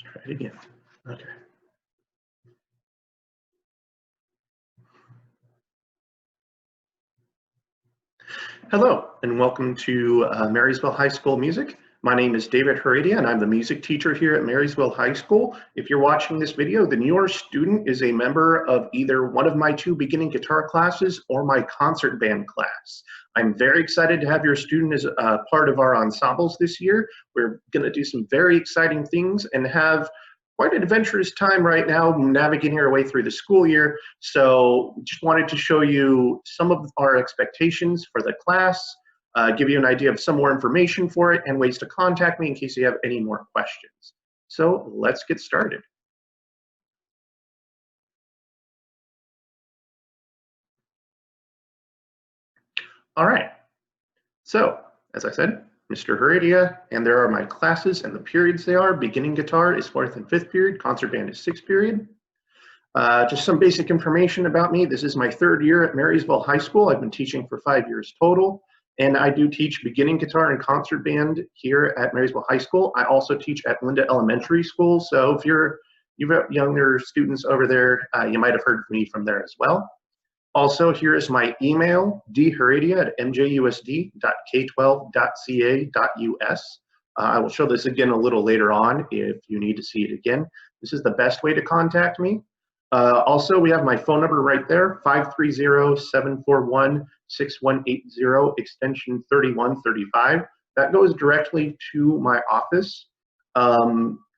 Try it again. Okay. Hello, and welcome to Marysville High School Music. My name is David Heredia, and I'm the music teacher here at Marysville High School. If you're watching this video, then your student is a member of either one of my two beginning guitar classes or my concert band class. I'm very excited to have your student as part of our ensembles this year. We're going to do some very exciting things and have quite an adventurous time right now navigating our way through the school year. So just wanted to show you some of our expectations for the class, give you an idea of some more information for it and ways to contact me in case you have any more questions. So let's get started. All right, so as I said, Mr. Heredia, and there are my classes and the periods they are. Beginning guitar is 4th and 5th period, concert band is 6th period. Just some basic information about me. This is my 3rd year at Marysville High School. I've been teaching for 5 years total, and I do teach beginning guitar and concert band here at Marysville High School. I also teach at Linda Elementary School, so if you've got younger students over there, you might have heard me from there as well. Also, here is my email, dheredia@mjusd.k12.ca.us. I will show this again a little later on if you need to see it again. This is the best way to contact me. Also, we have my phone number right there, 530-741-6180, extension 3135. That goes directly to my office.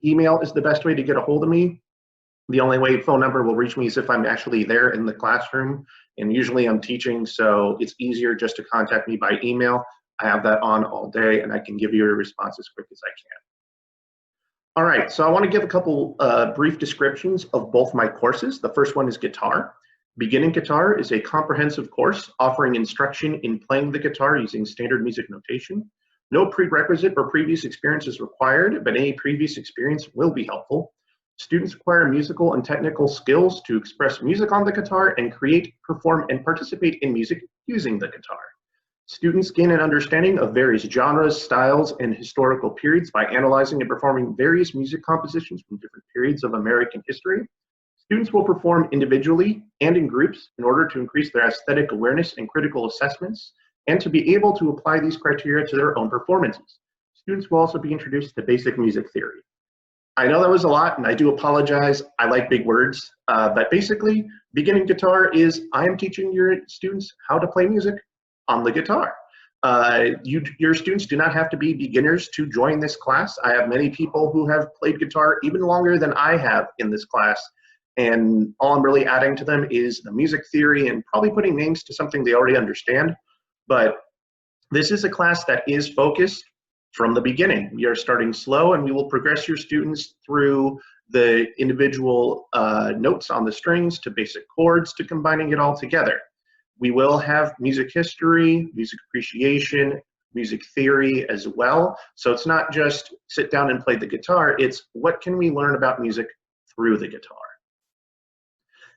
Email is the best way to get a hold of me. The only way phone number will reach me is if I'm actually there in the classroom, and usually I'm teaching, so it's easier just to contact me by email. I have that on all day, and I can give you a response as quick as I can. All right, so I want to give a couple brief descriptions of both my courses. The first one is guitar. Beginning guitar is a comprehensive course offering instruction in playing the guitar using standard music notation. No prerequisite or previous experience is required, but any previous experience will be helpful. Students acquire musical and technical skills to express music on the guitar and create, perform, and participate in music using the guitar. Students gain an understanding of various genres, styles, and historical periods by analyzing and performing various music compositions from different periods of American history. Students will perform individually and in groups in order to increase their aesthetic awareness and critical assessments, and to be able to apply these criteria to their own performances. Students will also be introduced to basic music theory. I know that was a lot, and I do apologize. I like big words, but basically, beginning guitar is I am teaching your students how to play music on the guitar. Your students do not have to be beginners to join this class. I have many people who have played guitar even longer than I have in this class, and all I'm really adding to them is the music theory and probably putting names to something they already understand. But this is a class that is focused from the beginning. We are starting slow, and we will progress your students through the individual notes on the strings to basic chords to combining it all together. We will have music history, music appreciation, music theory as well. So it's not just sit down and play the guitar, it's what can we learn about music through the guitar.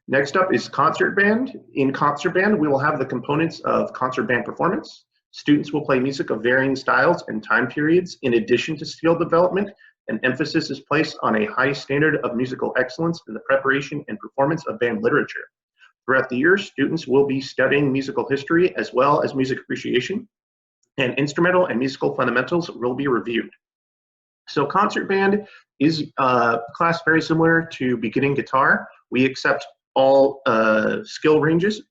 Next up is concert band. In concert band, we will have the components of concert band performance. Students will play music of varying styles and time periods. In addition to skill development, an emphasis is placed on a high standard of musical excellence in the preparation and performance of band literature. Throughout the year, students will be studying musical history as well as music appreciation, and instrumental and musical fundamentals will be reviewed. So concert band is a class very similar to beginning guitar. We accept all skill ranges,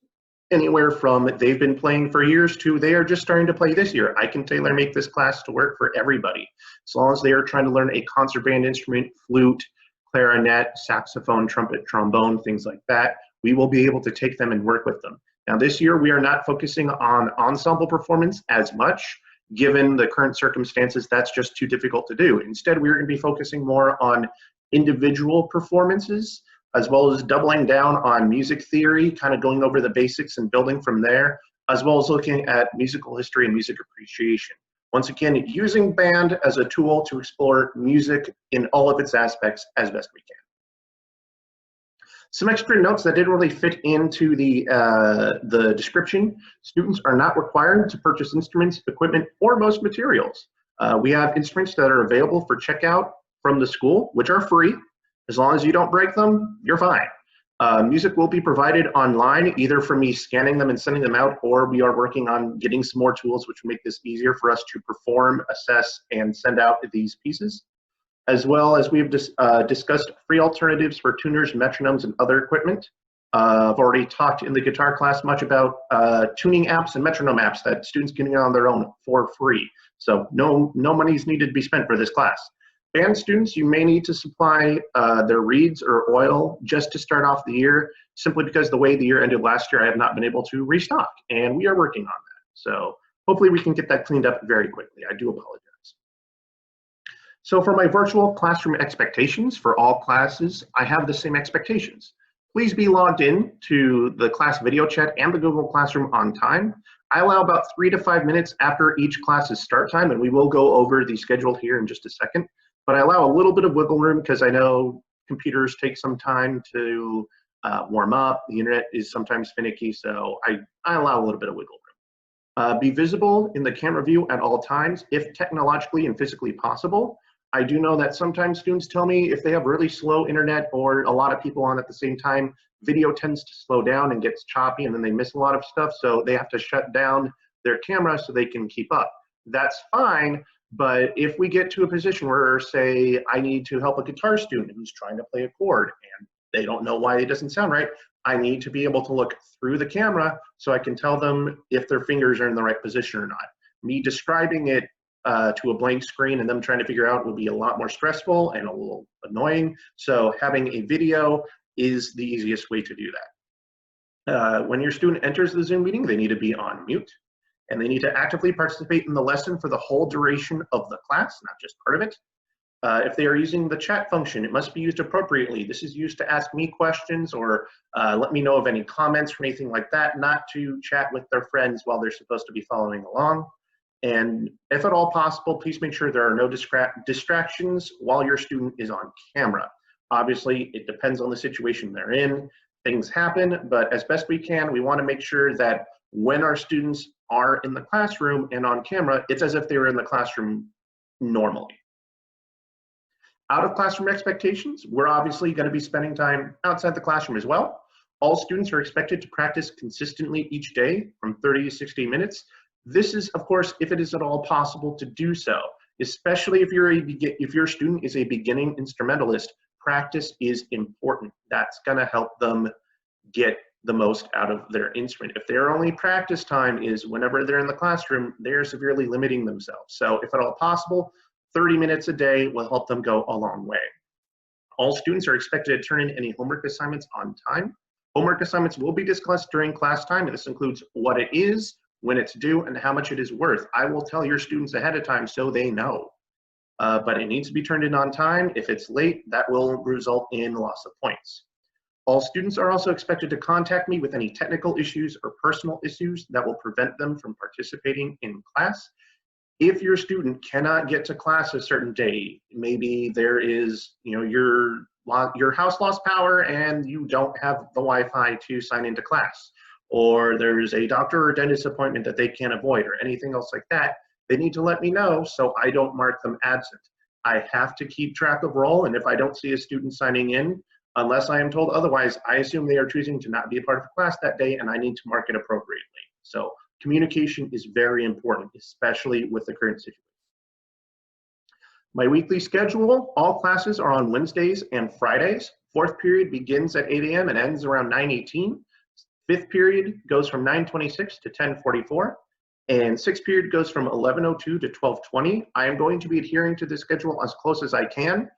anywhere from they've been playing for years to they are just starting to play this year. I can tailor make this class to work for everybody. As long as they are trying to learn a concert band instrument, flute, clarinet, saxophone, trumpet, trombone, things like that, we will be able to take them and work with them. Now this year, we are not focusing on ensemble performance as much. Given the current circumstances, that's just too difficult to do. Instead, we're going to be focusing more on individual performances, as well as doubling down on music theory, kind of going over the basics and building from there, as well as looking at musical history and music appreciation. Once again, using band as a tool to explore music in all of its aspects as best we can. Some extra notes that didn't really fit into the description. Students are not required to purchase instruments, equipment, or most materials. We have instruments that are available for checkout from the school, which are free. As long as you don't break them, you're fine. Music will be provided online, either from me scanning them and sending them out, or we are working on getting some more tools which make this easier for us to perform, assess, and send out these pieces. As well as we've discussed free alternatives for tuners, metronomes, and other equipment. I've already talked in the guitar class much about tuning apps and metronome apps that students can get on their own for free. So no money is needed to be spent for this class. Band students, you may need to supply their reeds or oil just to start off the year, simply because the way the year ended last year, I have not been able to restock, and we are working on that. So hopefully we can get that cleaned up very quickly. I do apologize. So for my virtual classroom expectations for all classes, I have the same expectations. Please be logged in to the class video chat and the Google Classroom on time. I allow about 3 to 5 minutes after each class's start time, and we will go over the schedule here in just a second. But I allow a little bit of wiggle room because I know computers take some time to warm up. The internet is sometimes finicky, so I allow a little bit of wiggle room. Be visible in the camera view at all times, if technologically and physically possible. I do know that sometimes students tell me if they have really slow internet or a lot of people on at the same time, video tends to slow down and gets choppy, and then they miss a lot of stuff, so they have to shut down their camera so they can keep up. That's fine, but if we get to a position where, say, I need to help a guitar student who's trying to play a chord and they don't know why it doesn't sound right, I need to be able to look through the camera so I can tell them if their fingers are in the right position or not. Me describing it to a blank screen and them trying to figure out would be a lot more stressful and a little annoying. So having a video is the easiest way to do that. When your student enters the Zoom meeting, they need to be on mute, and they need to actively participate in the lesson for the whole duration of the class, not just part of it. If they are using the chat function, it must be used appropriately. This is used to ask me questions or let me know of any comments or anything like that, not to chat with their friends while they're supposed to be following along. And if at all possible, please make sure there are no distractions while your student is on camera. Obviously, it depends on the situation they're in. Things happen, but as best we can, we want to make sure that when our students are in the classroom and on camera, it's as if they were in the classroom normally. Out of classroom expectations, we're obviously going to be spending time outside the classroom as well. All students are expected to practice consistently each day from 30 to 60 minutes. This is, of course, if it is at all possible to do so, especially if your student is a beginning instrumentalist. Practice is important. That's going to help them get the most out of their instrument. If their only practice time is whenever they're in the classroom, they're severely limiting themselves. So if at all possible, 30 minutes a day will help them go a long way. All students are expected to turn in any homework assignments on time. Homework assignments will be discussed during class time, and this includes what it is, when it's due, and how much it is worth. I will tell your students ahead of time so they know. But it needs to be turned in on time. If it's late, that will result in loss of points. All students are also expected to contact me with any technical issues or personal issues that will prevent them from participating in class. If your student cannot get to class a certain day, maybe there is, your house lost power and you don't have the Wi-Fi to sign into class, or there's a doctor or dentist appointment that they can't avoid, or anything else like that, they need to let me know so I don't mark them absent. I have to keep track of roll, and if I don't see a student signing in, unless I am told otherwise, I assume they are choosing to not be a part of the class that day, and I need to mark it appropriately. So communication is very important, especially with the current situation. My weekly schedule, all classes are on Wednesdays and Fridays. Fourth period begins at 8 a.m. and ends around 9:18. Fifth period goes from 9:26 to 10:44. And sixth period goes from 11:02 to 12:20. I am going to be adhering to this schedule as close as I can,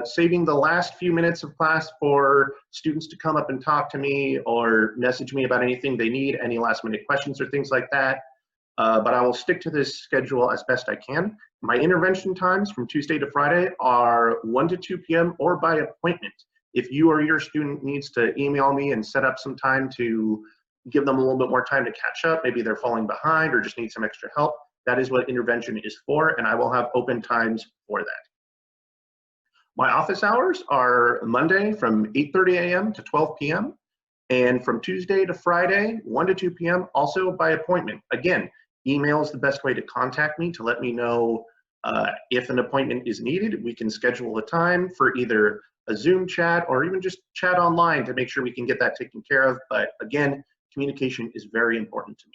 saving the last few minutes of class for students to come up and talk to me or message me about anything they need, any last minute questions or things like that. But I will stick to this schedule as best I can. My intervention times from Tuesday to Friday are 1 to 2 p.m. or by appointment. If you or your student needs to email me and set up some time to give them a little bit more time to catch up, maybe they're falling behind or just need some extra help, that is what intervention is for, and I will have open times for that. My office hours are Monday from 8:30 a.m. to 12 p.m. and from Tuesday to Friday, 1 to 2 p.m., also by appointment. Again, email is the best way to contact me to let me know If an appointment is needed, we can schedule a time for either a Zoom chat or even just chat online to make sure we can get that taken care of. But again, communication is very important to me.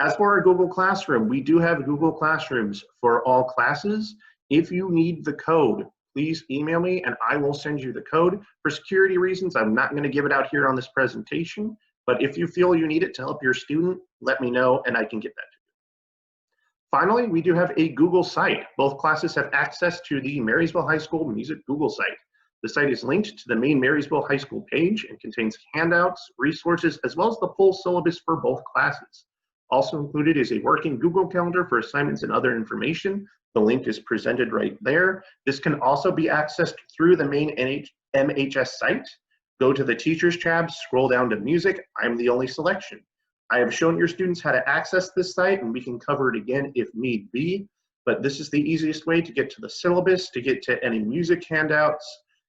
As for our Google Classroom, we do have Google Classrooms for all classes. If you need the code, please email me and I will send you the code. For security reasons, I'm not going to give it out here on this presentation, but if you feel you need it to help your student, let me know and I can get that to you. Finally, we do have a Google site. Both classes have access to the Marysville High School Music Google site. The site is linked to the main Marysville High School page and contains handouts, resources, as well as the full syllabus for both classes. Also included is a working Google Calendar for assignments and other information. The link is presented right there. This can also be accessed through the main MHS site. Go to the Teachers tab, scroll down to Music. I'm the only selection. I have shown your students how to access this site, and we can cover it again if need be. But this is the easiest way to get to the syllabus, to get to any music handouts,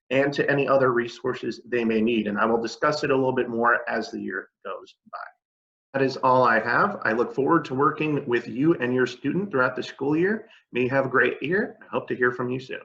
and to any other resources they may need. And I will discuss it a little bit more as the year goes by. That is all I have. I look forward to working with you and your student throughout the school year. May you have a great year. I hope to hear from you soon.